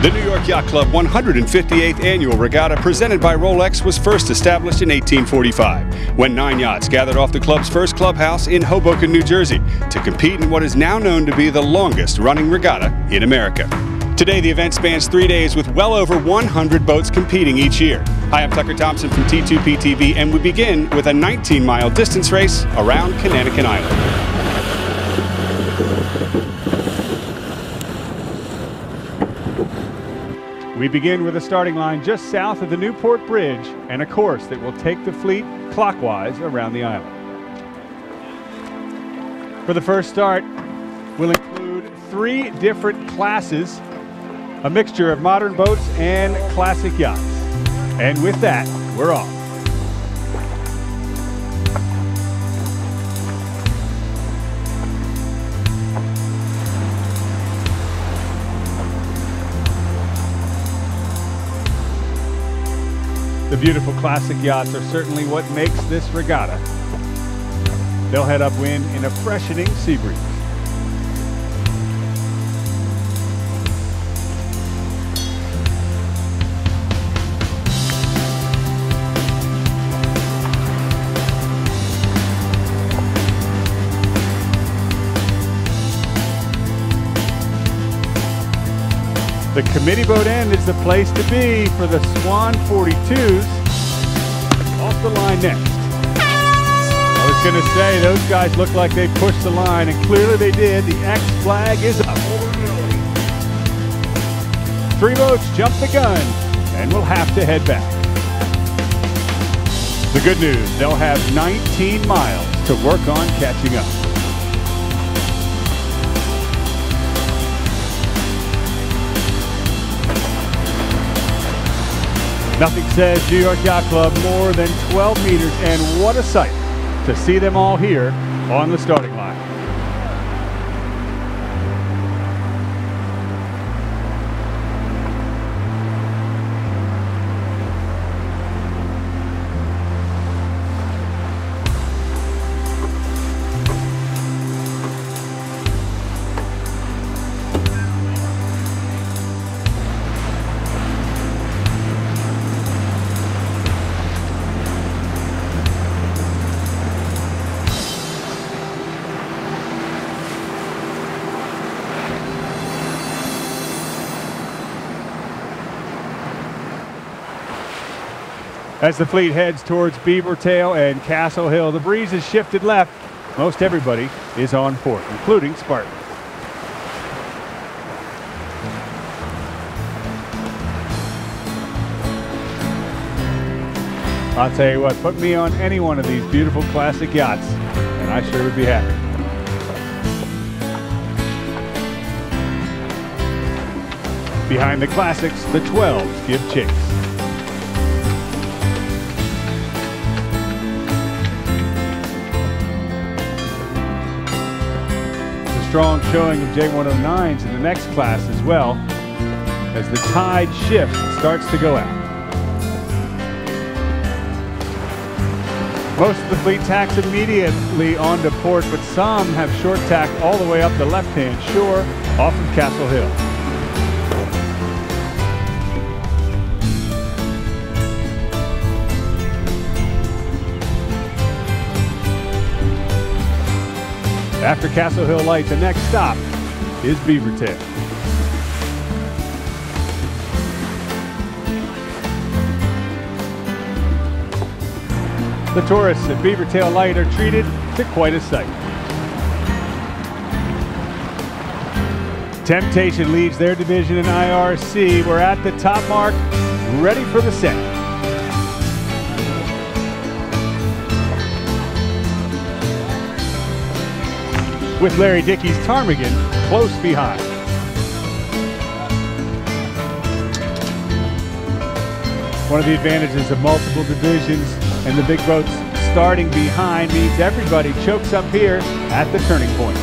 The New York Yacht Club 158th Annual Regatta, presented by ROLEX, was first established in 1845, when 9 yachts gathered off the club's first clubhouse in Hoboken, New Jersey, to compete in what is now known to be the longest-running regatta in America. Today, the event spans 3 days with well over 100 boats competing each year. Hi, I'm Tucker Thompson from T2PTV, and we begin with a 19-mile distance race around Jamestown Island. We begin with a starting line just south of the Newport Bridge and a course that will take the fleet clockwise around the island. For the first start, we'll include 3 different classes, a mixture of modern boats and classic yachts. And with that, we're off. The beautiful classic yachts are certainly what makes this regatta. They'll head upwind in a freshening sea breeze. The committee boat end is the place to be for the Swan 42s. Off the line next. I was going to say, those guys look like they pushed the line, and clearly they did. The X flag is up. 3 boats jump the gun, and we'll have to head back. The good news, they'll have 19 miles to work on catching up. Nothing says New York Yacht Club more than 12 meters, and what a sight to see them all here on the starting line. As the fleet heads towards Beavertail and Castle Hill, the breeze has shifted left. Most everybody is on port, including Spartan. I'll tell you what, put me on any one of these beautiful classic yachts, and I sure would be happy. Behind the classics, the 12s give chase. Strong showing of J109s in the next class as well, as the tide shifts and starts to go out. Most of the fleet tacks immediately onto port, but some have short tack all the way up the left-hand shore off of Castle Hill. After Castle Hill Light, the next stop is Beavertail. The tourists at Beavertail Light are treated to quite a sight. Temptation leads their division in IRC. We're at the top mark, ready for the set. With Larry Dickey's Ptarmigan close behind. One of the advantages of multiple divisions and the big boats starting behind means everybody chokes up here at the turning points.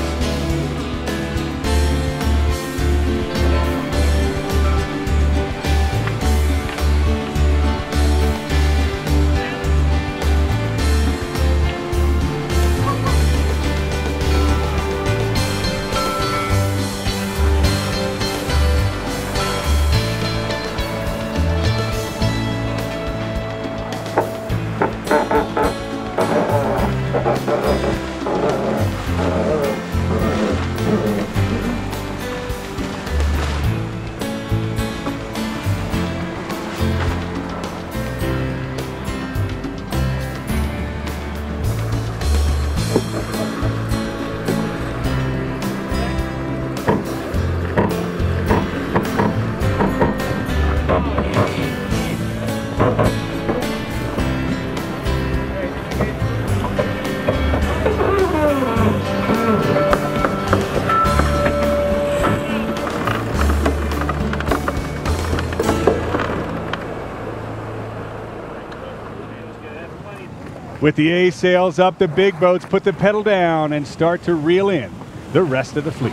With the A sails up, the big boats put the pedal down and start to reel in the rest of the fleet.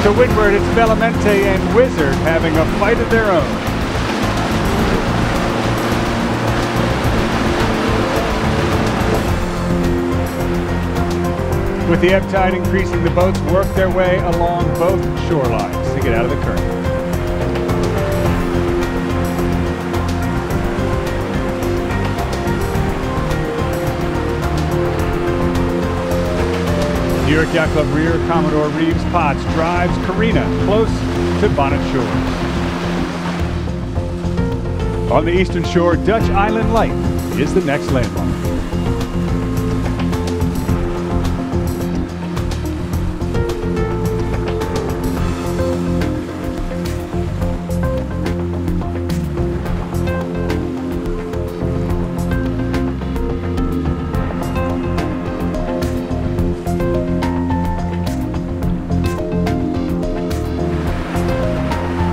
To windward, it's Velamente and Wizard having a fight of their own. With the ebb tide increasing, the boats work their way along both shorelines to get out of the current. New York Yacht Club rear Commodore Reeves Potts drives Carina close to Bonnet Shores. On the eastern shore, Dutch Island Light is the next landmark.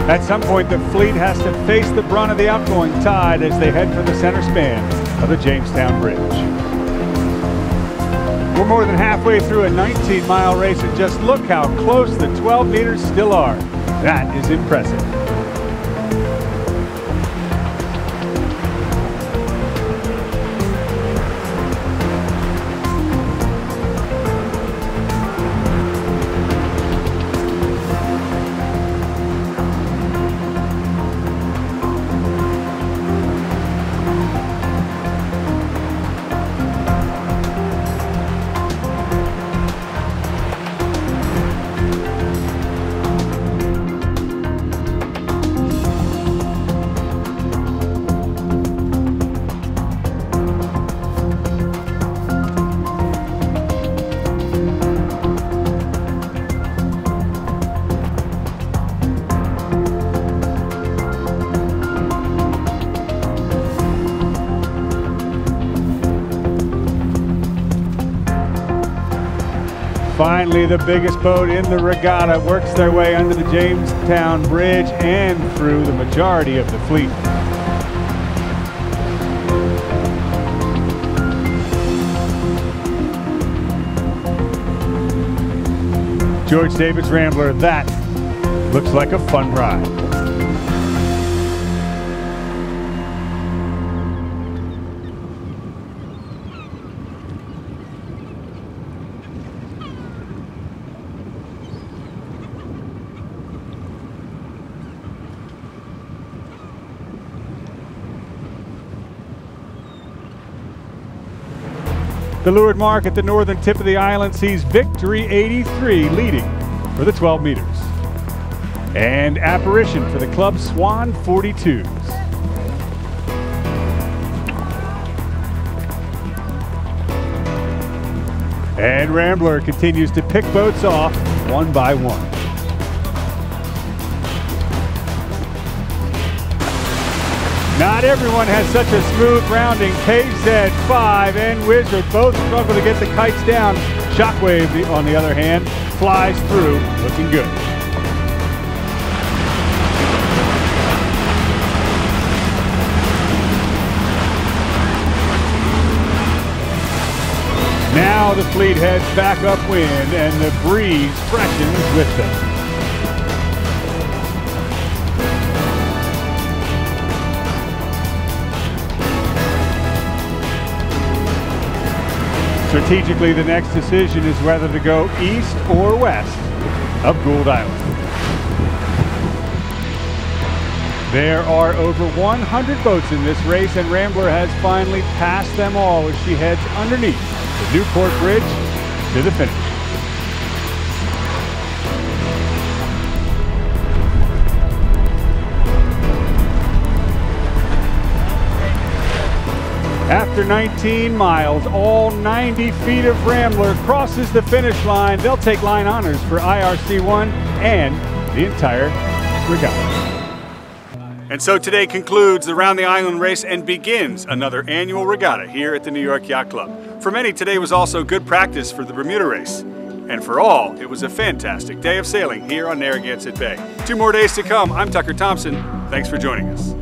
At some point, the fleet has to face the brunt of the outgoing tide as they head for the center span of the Jamestown Bridge. We're more than halfway through a 19-mile race, and just look how close the 12 meters still are. That is impressive. Finally, the biggest boat in the regatta works their way under the Jamestown Bridge and through the majority of the fleet. George Davis Rambler, that looks like a fun ride. The leeward mark at the northern tip of the island sees Victory 83 leading for the 12 meters. And Apparition for the club Swan 42s. And Rambler continues to pick boats off one by one. Not everyone has such a smooth rounding. KZ5 and Wizard both struggle to get the kites down. Shockwave, on the other hand, flies through, looking good. Now the fleet heads back upwind and the breeze freshens with them. Strategically, the next decision is whether to go east or west of Gould Island. There are over 100 boats in this race, and Rambler has finally passed them all as she heads underneath the Newport Bridge to the finish. After 19 miles, all 90 feet of Rambler crosses the finish line. They'll take line honors for IRC1 and the entire regatta. And so today concludes the Round the Island race and begins another annual regatta here at the New York Yacht Club. For many, today was also good practice for the Bermuda race. And for all, it was a fantastic day of sailing here on Narragansett Bay. 2 more days to come. I'm Tucker Thompson. Thanks for joining us.